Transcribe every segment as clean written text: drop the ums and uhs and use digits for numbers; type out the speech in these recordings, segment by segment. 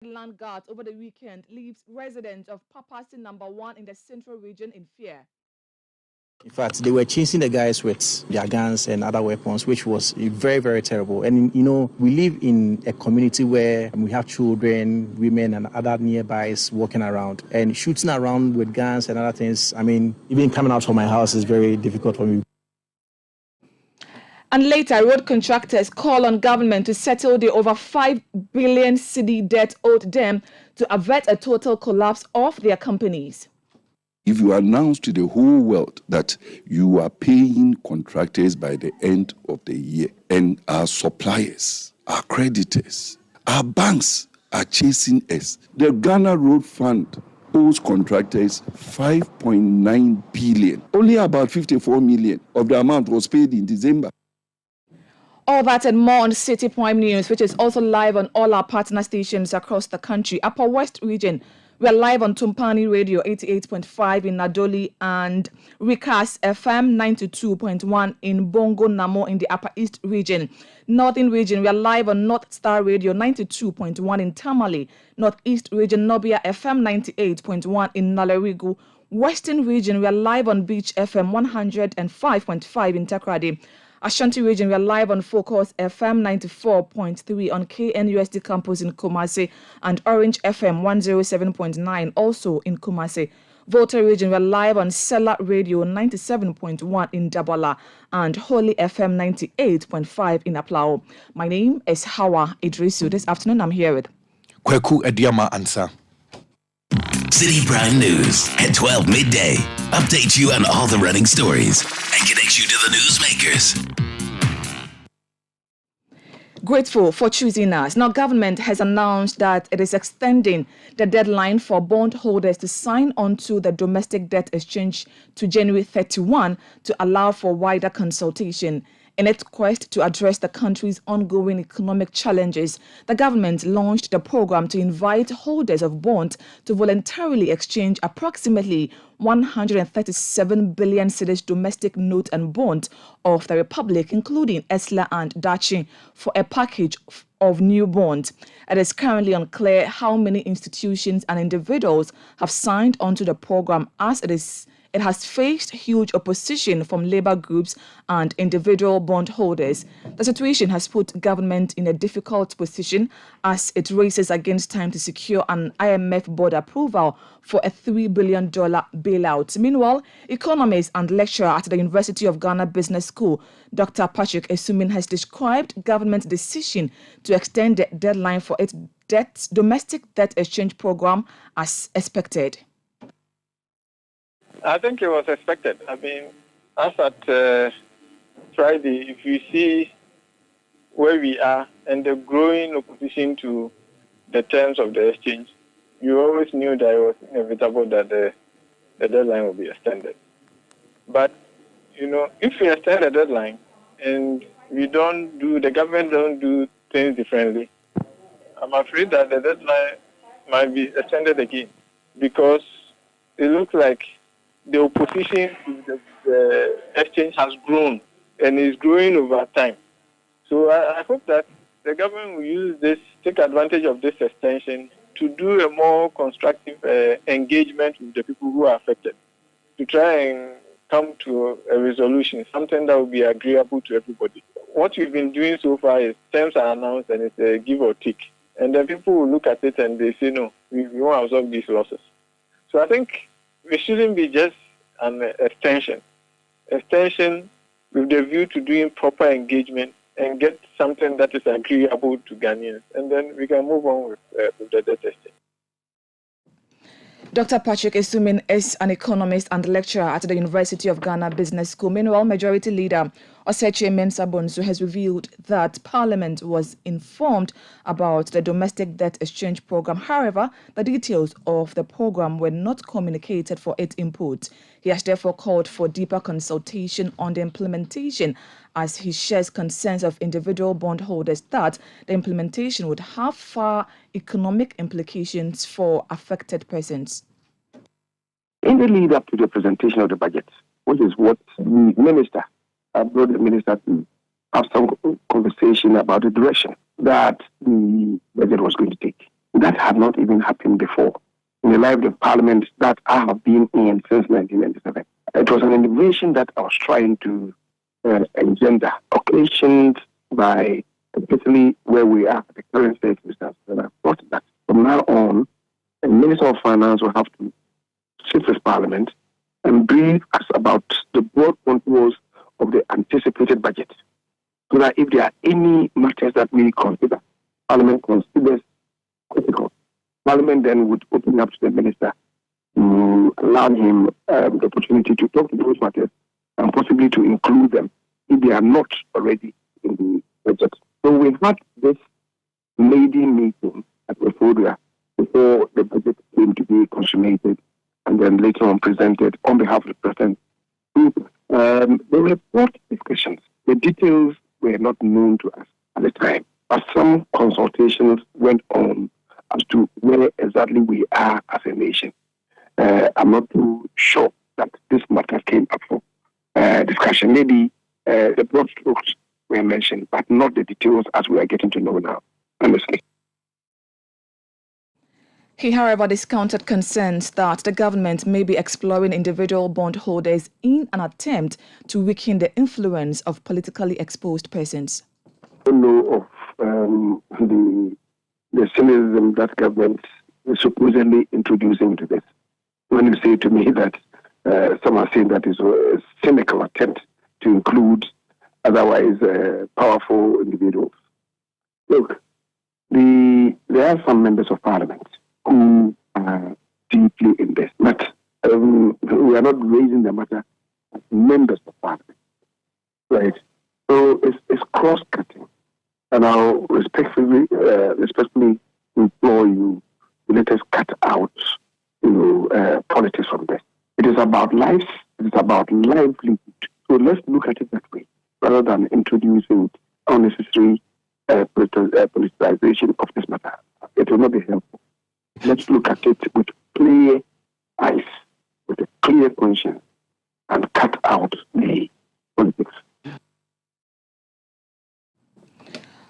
Land guards over the weekend leaves residents of Papasi number 1 in the central region in fear. In fact, they were chasing the guys with their guns and other weapons, which was very, very terrible. And, we live in a community where we have children, women, and other nearbys walking around. And shooting around with guns and other things, even coming out from my house is very difficult for me. And later, road contractors call on government to settle the over 5 billion cedi debt owed them to avert a total collapse of their companies. If you announce to the whole world that you are paying contractors by the end of the year, and our suppliers, our creditors, our banks are chasing us, the Ghana Road Fund owes contractors 5.9 billion. Only about 54 million of the amount was paid in December. All that and more on Citi Prime News, which is also live on all our partner stations across the country. Upper West region, we are live on Tumpani Radio 88.5 in Nadoli and Recast FM 92.1 in Bongo Namo in the Upper East region. Northern region, we are live on North Star Radio 92.1 in Tamale. Northeast region, Nobia FM 98.1 in Nalerigu. Western region, we are live on Beach FM 105.5 in Takrady. Ashanti region, we are live on Focus FM 94.3 on KNUSD campus in Kumasi and Orange FM 107.9 also in Kumasi. Volta region, we are live on Sela Radio 97.1 in Dabala and Holy FM 98.5 in Aplao. My name is Hawa Idrisu. This afternoon, I'm here with Kweku Ediama Ansa. Citi Prime News at 12 midday. Update you on all the running stories and connect you to the newsmakers. Grateful for choosing us. Now, government has announced that it is extending the deadline for bondholders to sign on to the domestic debt exchange to January 31 to allow for wider consultation. In its quest to address the country's ongoing economic challenges, the government launched the program to invite holders of bonds to voluntarily exchange approximately 137 billion cedis domestic note and bond of the Republic, including ESLA and Dachi, for a package of new bonds. It is currently unclear how many institutions and individuals have signed onto the program, as it has faced huge opposition from labor groups and individual bondholders. The situation has put government in a difficult position as it races against time to secure an IMF board approval for a $3 billion bailout. Meanwhile, economist and lecturer at the University of Ghana Business School, Dr. Patrick Esumin, has described government's decision to extend the deadline for its domestic debt exchange program as expected. I think it was expected. As at Friday, if you see where we are and the growing opposition to the terms of the exchange, you always knew that it was inevitable that the deadline will be extended. But, if we extend the deadline and the government don't do things differently, I'm afraid that the deadline might be extended again, because it looks like the opposition to the exchange has grown and is growing over time. So I hope that the government will take advantage of this extension to do a more constructive engagement with the people who are affected, to try and come to a resolution, something that will be agreeable to everybody. What we've been doing so far is terms are announced and it's a give or take. And then people will look at it and they say, no, we won't absorb these losses. So I think it shouldn't be just an extension with the view to doing proper engagement and get something that is agreeable to Ghanaians. And then we can move on with the debt exchange. Dr. Patrick Esumin is an economist and lecturer at the University of Ghana Business School. Meanwhile, Majority Leader Oseche Mensah Bonsu has revealed that Parliament was informed about the domestic debt exchange program. However, the details of the program were not communicated for its input. He has therefore called for deeper consultation on the implementation, as he shares concerns of individual bondholders that the implementation would have far economic implications for affected persons. In the lead up to the presentation of the budget, which is what the minister brought the minister to have some conversation about the direction that the budget was going to take. That had not even happened before in the life of parliament that I have been in since 1997. It was an innovation that I was trying to engender, occasioned by especially where we are at the current circumstances. And I thought that from now on, the Minister of Finance will have to sit with Parliament and brief us about the broad contours of the anticipated budget, so that if there are any matters that we consider, Parliament considers critical, Parliament then would open up to the Minister to allow him the opportunity to talk to those matters and possibly to include them if they are not already in the budget. So we had this maiden meeting at Refodia before the budget came to be consummated and then later on presented on behalf of the President. The report discussions, the details were not known to us at the time, but some consultations went on as to where exactly we are as a nation. I'm not too sure that this matter came up for discussion. Maybe the broad strokes were mentioned, but not the details as we are getting to know now, honestly. He, however, discounted concerns that the government may be exploring individual bondholders in an attempt to weaken the influence of politically exposed persons. I don't know of the cynicism that government is supposedly introducing to this. When you say to me that some are saying that is a cynical attempt to include otherwise powerful individuals. Look, there are some members of Parliament who are deeply in this, but we are not raising the matter as members of Parliament, right? So it's cross-cutting, and I'll respectfully implore you to let us cut out, politics from this. It is about lives. It is about livelihood. So let's look at it that way, rather than introducing unnecessary politicization of this matter. It will not be helpful. Let's look at it with clear eyes, with a clear conscience, and cut out the politics.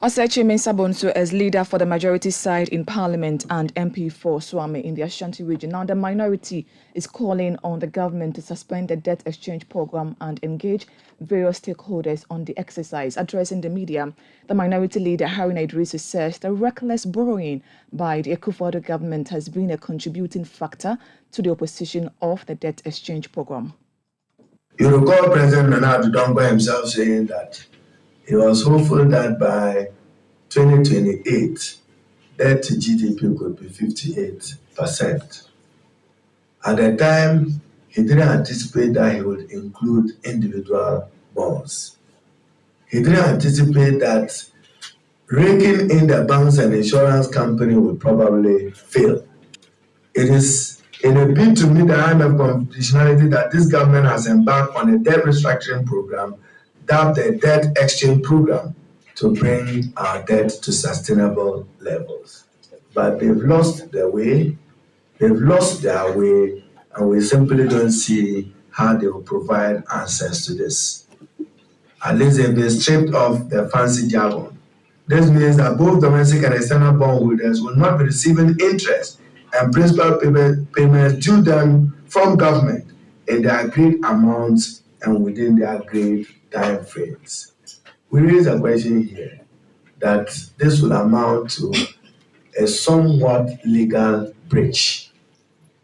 Osechi Mensah-Bonsu as leader for the majority side in Parliament and MP for Swami in the Ashanti region. Now, the minority is calling on the government to suspend the debt exchange program and engage various stakeholders on the exercise. Addressing the media, the minority leader, Haruna Idrisu, says the reckless borrowing by the Akufo-Addo government has been a contributing factor to the opposition of the debt exchange program. You recall President Nana Addo Dankwa himself saying that he was hopeful that by 2028, debt to GDP could be 58%. At the time, he didn't anticipate that he would include individual bonds. He didn't anticipate that raking in the banks and insurance company would probably fail. It is in a bid to meet the IMF conditionality that this government has embarked on a debt restructuring program, dubbed the debt exchange program, to bring our debt to sustainable levels. But they've lost their way, and we simply don't see how they will provide answers to this. At least they've been stripped of their fancy jargon. This means that both domestic and external bondholders will not be receiving interest and principal payments due them from government in the agreed amounts and within the agreed time frames. We raise a question here that this will amount to a somewhat legal breach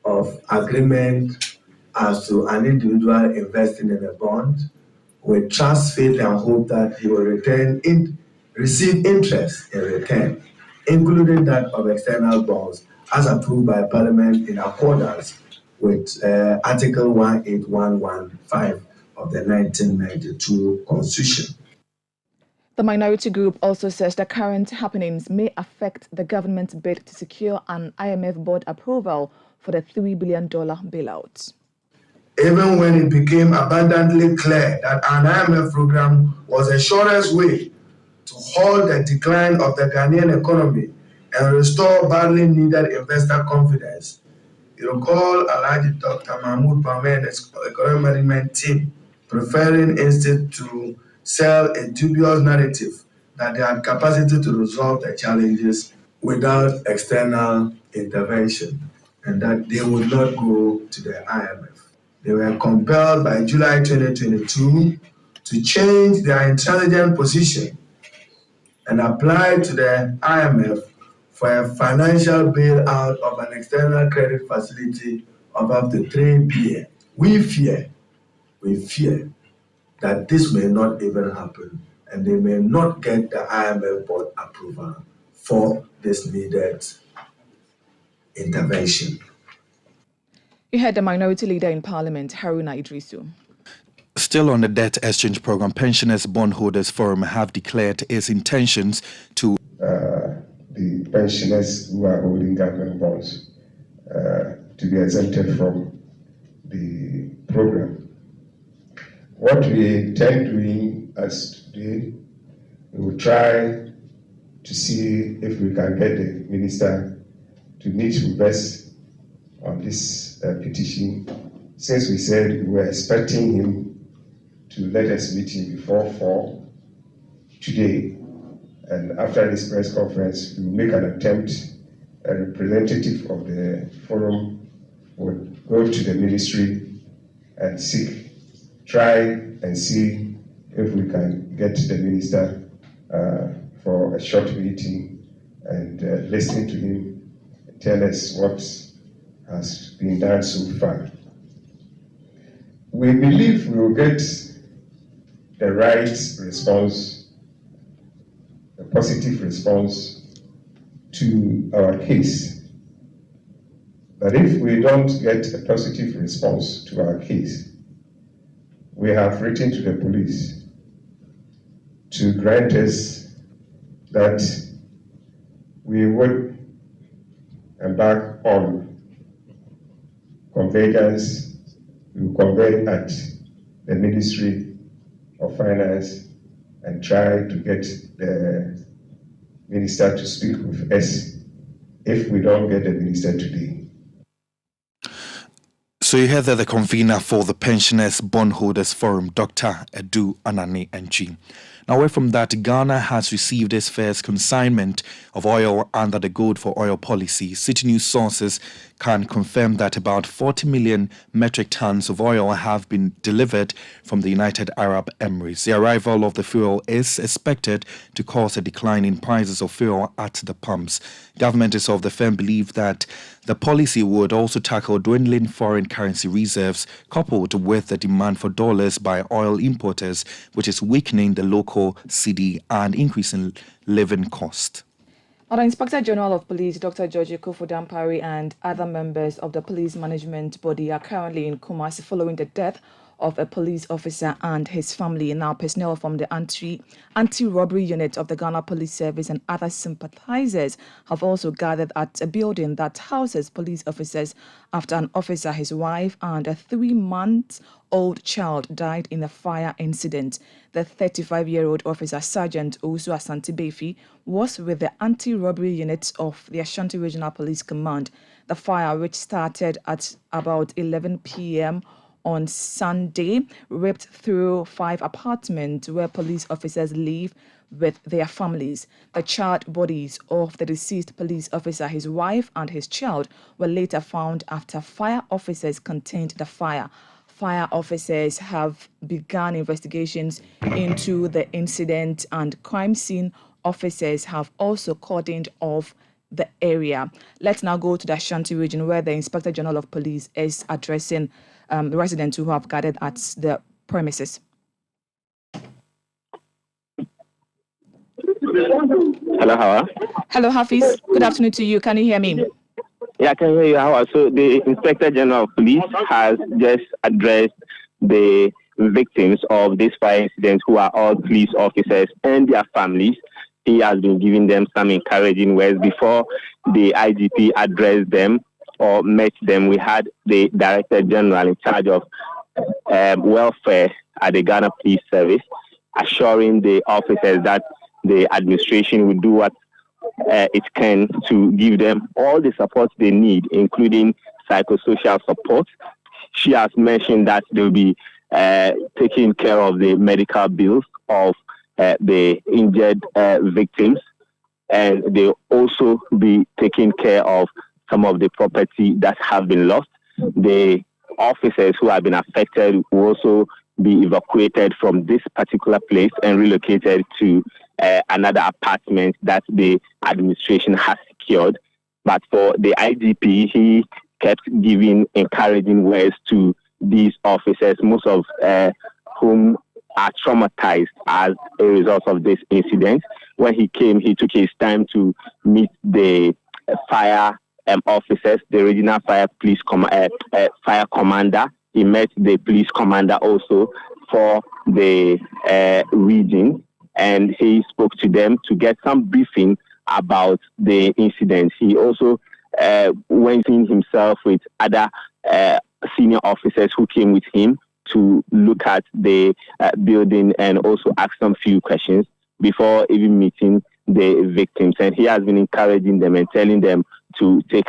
of agreement as to an individual investing in a bond with trust, faith, and hope that he will receive interest in return, including that of external bonds, as approved by Parliament in accordance with Article 18115 of the 1992 Constitution. The minority group also says the current happenings may affect the government's bid to secure an IMF board approval for the $3 billion bailout. Even when it became abundantly clear that an IMF program was the surest way to halt the decline of the Ghanaian economy and restore badly needed investor confidence, you recall Alhaji Dr. Mahmoud Bame and his economic management team preferring instead to sell a dubious narrative that they had capacity to resolve the challenges without external intervention, and that they would not go to the IMF. They were compelled by July 2022 to change their intelligent position and apply to the IMF for a financial bailout of an external credit facility of up to 3 billion. We fear that this may not even happen, and they may not get the IMF board approval for this needed intervention. You heard the minority leader in Parliament, Haruna Idrisu. Still on the debt exchange program, Pensioners Bondholders Forum have declared its intentions to the pensioners who are holding government bonds to be exempted from the program. What we intend doing as today, we will try to see if we can get the minister to meet with us on this petition. Since we said we were expecting him to let us meet him before 4 today, and after this press conference, we will make an attempt. A representative of the forum will go to the ministry and try and see if we can get the minister for a short meeting and listen to him, tell us what has been done so far. We believe we will get the right response, a positive response to our case. But if we don't get a positive response to our case, we have written to the police to grant us that we would embark on convergence. We will convene at the Ministry of Finance and try to get the minister to speak with us if we don't get the minister today. So you heard that the convener for the Pensioners Bondholders Forum, Dr. Edu Anane NG. Now, away from that, Ghana has received its first consignment of oil under the Gold for Oil policy. Citi News sources can confirm that about 40 million metric tons of oil have been delivered from the United Arab Emirates. The arrival of the fuel is expected to cause a decline in prices of fuel at the pumps. Government is of the firm belief that the policy would also tackle dwindling foreign currency reserves, coupled with the demand for dollars by oil importers, which is weakening the local cedi and increasing living cost. The Inspector General of Police, Dr. George Kofodampari, and other members of the police management body are currently in Kumasi following the death of a police officer and his family. Now, personnel from the anti-robbery unit of the Ghana Police Service and other sympathizers have also gathered at a building that houses police officers after an officer, his wife, and a 3-month-old child died in a fire incident. The 35-year-old officer, Sergeant Osu Asante Befi, was with the anti-robbery unit of the Ashanti Regional Police Command. The fire, which started at about 11 p.m. on Sunday, ripped through 5 apartments where police officers live with their families. The charred bodies of the deceased police officer, his wife, and his child were later found after fire officers contained the fire. Fire officers have begun investigations into the incident, and crime scene officers have also cordoned off the area. Let's now go to the Ashanti region, where the Inspector General of Police is addressing the residents who have gathered at the premises. Hello, Hawa. Hello, Hafiz. Good afternoon to you. Can you hear me? Yeah, I can hear you, Hawa. So the Inspector General of Police has just addressed the victims of this fire incident, who are all police officers and their families. He has been giving them some encouraging words. Before the IGP addressed them or met them, we had the Director General in charge of welfare at the Ghana Police Service assuring the officers that the administration will do what it can to give them all the support they need, including psychosocial support. She has mentioned that they'll be taking care of the medical bills of the injured victims. and they also be taking care of some of the property that have been lost. The officers who have been affected will also be evacuated from this particular place and relocated to another apartment that the administration has secured. But for the IGP, he kept giving encouraging words to these officers, most of whom are traumatized as a result of this incident. When he came, he took his time to meet the fire officers, the regional fire commander. He met the police commander also for the region, and he spoke to them to get some briefing about the incident. He also went in himself with other senior officers who came with him to look at the building and also ask some few questions before even meeting the victims. And he has been encouraging them and telling them to take